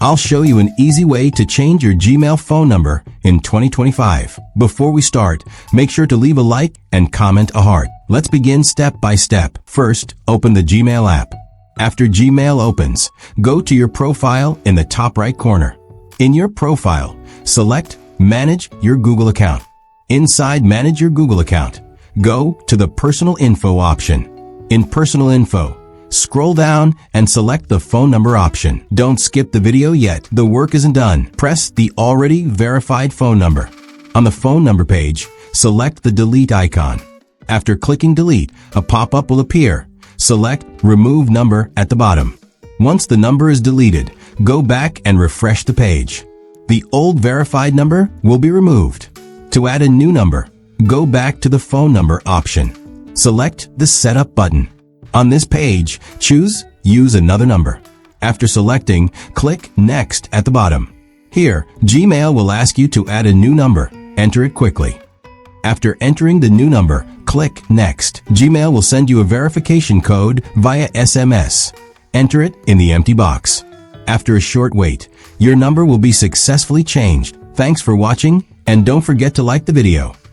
I'll show you an easy way to change your Gmail phone number in 2025. Before we start, make sure to leave a like and comment a heart. Let's begin step by step. First, open the Gmail app. After Gmail opens, go to your profile in the top right corner. In your profile, select Manage Your Google Account. Inside Manage Your Google Account, go to the Personal Info option. In Personal Info, scroll down and select the phone number option. Don't skip the video yet. The work isn't done. Press the already verified phone number. On the phone number page, select the delete icon. After clicking delete, a pop-up will appear. Select Remove Number at the bottom. Once the number is deleted, go back and refresh the page. The old verified number will be removed. To add a new number, go back to the phone number option. Select the Setup button. On this page, choose Use Another Number. After selecting, click Next at the bottom. Here, Gmail will ask you to add a new number. Enter it quickly. After entering the new number, click Next. Gmail will send you a verification code via SMS. Enter it in the empty box. After a short wait, your number will be successfully changed. Thanks for watching, and don't forget to like the video.